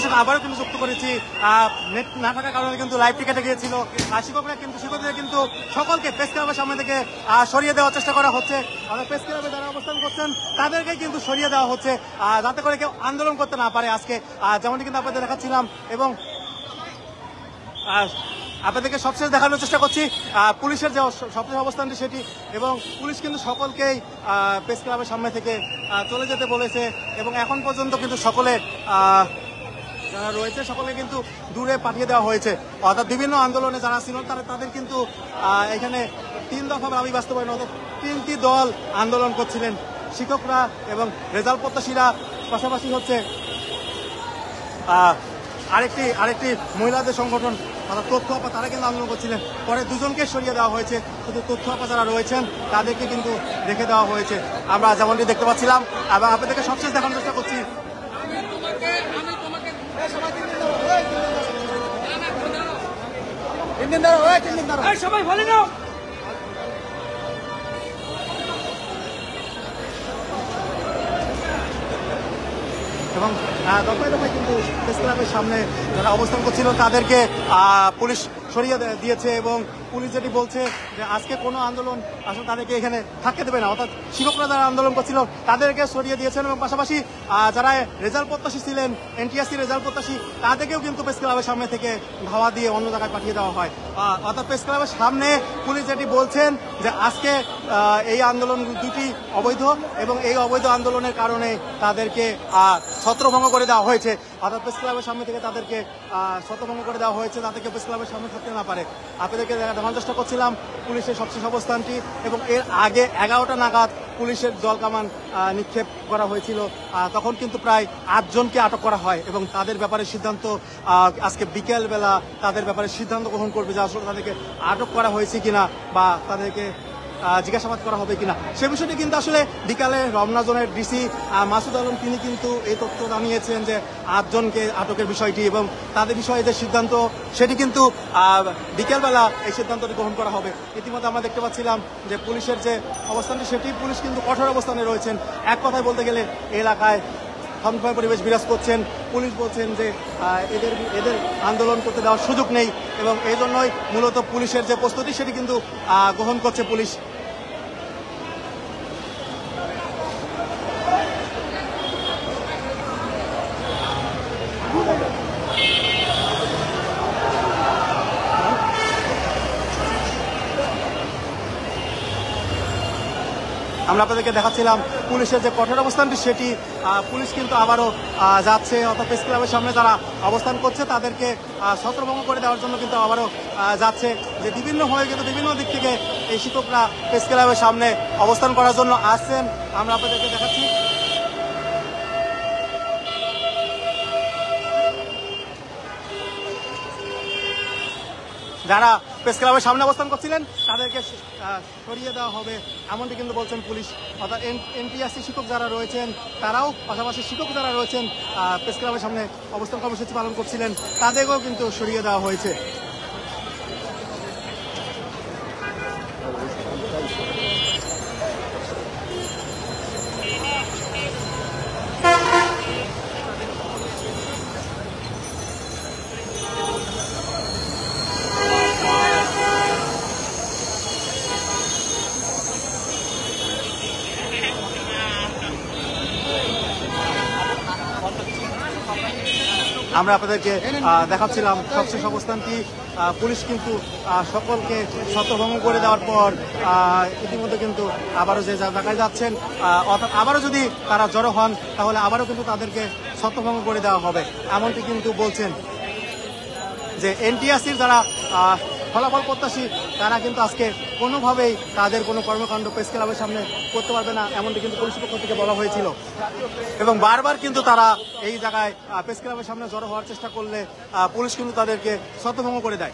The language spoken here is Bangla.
সাথে আবারও কিন্তু যুক্ত করেছি। নেট না থাকার কারণে কিন্তু লাইভটি কেটে গিয়েছিল। শিক্ষকদের কিন্তু সকলকে প্রেস ক্লাবের সামনে থেকে সরিয়ে দেওয়ার চেষ্টা করা হচ্ছে। প্রেস ক্লাবে যারা অবস্থান করছেন তাদেরকে কিন্তু সরিয়ে দেওয়া হচ্ছে যাতে করে কেউ আন্দোলন করতে না পারে আজকে, যেমনটি কিন্তু আপনাদের দেখাচ্ছিলাম। এবং আপনাদেরকে সবশেষ দেখানোর চেষ্টা করছি পুলিশের যে সবশেষ অবস্থানটি সেটি। এবং পুলিশ কিন্তু সকলকেই প্রেস ক্লাবের সামনে থেকে চলে যেতে বলেছে এবং এখন পর্যন্ত কিন্তু সকলে যারা রয়েছে সকলে কিন্তু দূরে পাঠিয়ে দেওয়া হয়েছে। অর্থাৎ বিভিন্ন আন্দোলনে যারা ছিল তাদের কিন্তু এখানে 3 দফা দাবি বাস্তবায়ন, অর্থাৎ 3টি দল আন্দোলন করছিলেন, শিক্ষকরা এবং রেজাল্ট প্রত্যাশীরা, পাশাপাশি হচ্ছে আরেকটি মহিলাদের সংগঠন অর্থাৎ তথ্য আপা, তারা কিন্তু আন্দোলন করছিলেন। পরে দুজনকে সরিয়ে দেওয়া হয়েছে, শুধু তথ্য আপা যারা রয়েছেন তাদেরকে কিন্তু রেখে দেওয়া হয়েছে আমরা যেমনটি দেখতে পাচ্ছিলাম। এবং আপনাদেরকে সবশেষ দেখানোর চেষ্টা করছি। সবাই ভালো না এবং দফায় দফায় কিন্তু প্রেস ক্লাবের সামনে যারা অবস্থান করছিল তাদেরকে পুলিশ সরিয়ে দিয়েছে। এবং পুলিশ যেটি বলছে যে আজকে কোনো আন্দোলন আসলে তাদেরকে এখানে থাকতে দেবে না, অর্থাৎ শিক্ষকরা যারা আন্দোলন করছিল তাদেরকে সরিয়ে দিয়েছেন। এবং পাশাপাশি যারা রেজাল্ট প্রত্যাশী ছিলেন, এনটিএসসি রেজাল্ট প্রত্যাশী, তাদেরকেও কিন্তু প্রেস ক্লাবের সামনে থেকে ধাওয়া দিয়ে অন্য জায়গায় পাঠিয়ে দেওয়া হয়। অর্থাৎ প্রেস ক্লাবের সামনে পুলিশ যেটি বলছেন যে আজকে এই আন্দোলন দুটি অবৈধ এবং এই অবৈধ আন্দোলনের কারণে তাদেরকে ছত্রভঙ্গ করে দেওয়া হয়েছে। অর্থাৎ প্রেস ক্লাবের সামনে থেকে তাদেরকে ছত্রভঙ্গ করে দেওয়া হয়েছে যাতে প্রেস ক্লাবের সামনে থাকতে না পারে। আপনাদেরকে দেখানোর চেষ্টা করছিলাম পুলিশের সবশেষ অবস্থানটি। এবং এর আগে 11টা নাগাদ পুলিশের জলকামান নিক্ষেপ করা হয়েছিল, তখন কিন্তু প্রায় 8 জনকে আটক করা হয় এবং তাদের ব্যাপারে সিদ্ধান্ত আজকে বিকেলবেলা তাদের ব্যাপারে সিদ্ধান্ত গ্রহণ করবে যে আসলে তাদেরকে আটক করা হয়েছে কিনা বা তাদেরকে জিজ্ঞাসাবাদ করা হবে কিনা। সে বিষয়টি কিন্তু আসলে বিকালে রমনা জোনের ডিসি মাসুদ আলম তিনি কিন্তু এই তথ্য জানিয়েছেন যে 8 জনকে আটকের বিষয়টি এবং তাদের বিষয়ে যে সিদ্ধান্ত সেটি কিন্তু বিকেলবেলা এই সিদ্ধান্তটি গ্রহণ করা হবে। ইতিমধ্যে আমরা দেখতে পাচ্ছিলাম যে পুলিশের যে অবস্থানটি সেটি পুলিশ কিন্তু কঠোর অবস্থানে রয়েছেন। এক কথায় বলতে গেলে এলাকায় থমথমে পরিবেশ বিরাজ করছেন। পুলিশ বলছেন যে এদের আন্দোলন করতে দেওয়ার সুযোগ নেই এবং এই জন্যই মূলত পুলিশের যে প্রস্তুতি সেটি কিন্তু গ্রহণ করছে পুলিশ। আমরা আপনাদেরকে দেখাচ্ছিলাম পুলিশের যে কঠোর অবস্থানটি সেটি পুলিশ কিন্তু আবারও যাচ্ছে, অর্থাৎ প্রেস ক্লাবের সামনে যারা অবস্থান করছে তাদেরকে ছত্রভঙ্গ করে দেওয়ার জন্য কিন্তু আবারও যাচ্ছে। যে বিভিন্নভাবে কিন্তু বিভিন্ন দিক থেকে এই শিক্ষকরা প্রেস ক্লাবের সামনে অবস্থান করার জন্য আসছেন, আমরা আপনাদেরকে দেখাচ্ছি। যারা প্রেস ক্লাবের সামনে অবস্থান করছিলেন তাদেরকে সরিয়ে দেওয়া হবে এমনটি কিন্তু বলছেন পুলিশ। অর্থাৎ এনটিএসসি শিক্ষক যারা রয়েছেন তারাও, পাশাপাশি শিক্ষক যারা রয়েছেন প্রেস ক্লাবের সামনে অবস্থান কর্মসূচি পালন করছিলেন তাদেরকেও কিন্তু সরিয়ে দেওয়া হয়েছে। আমরা আপনাদেরকে দেখাচ্ছিলাম সবশেষ অবস্থানটি। পুলিশ কিন্তু সকলকে ছত্রভঙ্গ করে দেওয়ার পর ইতিমধ্যে কিন্তু আবারও যে জায়গায় যাচ্ছেন, অর্থাৎ আবারও যদি তারা জড়ো হন তাহলে আবারও কিন্তু তাদেরকে ছত্রভঙ্গ করে দেওয়া হবে এমনটি কিন্তু বলছেন। যে এনটিএসসির যারা ফলাফল প্রত্যাশী তারা কিন্তু আজকে কোনোভাবেই তাদের কোনো কর্মকাণ্ড প্রেস ক্লাবের সামনে করতে পারবে না এমনটি কিন্তু পুলিশের পক্ষ থেকে বলা হয়েছিল এবং বারবার কিন্তু তারা এই জায়গায় প্রেস ক্লাবের সামনে জড়ো হওয়ার চেষ্টা করলে পুলিশ কিন্তু তাদেরকে ছত্রভঙ্গ করে দেয়।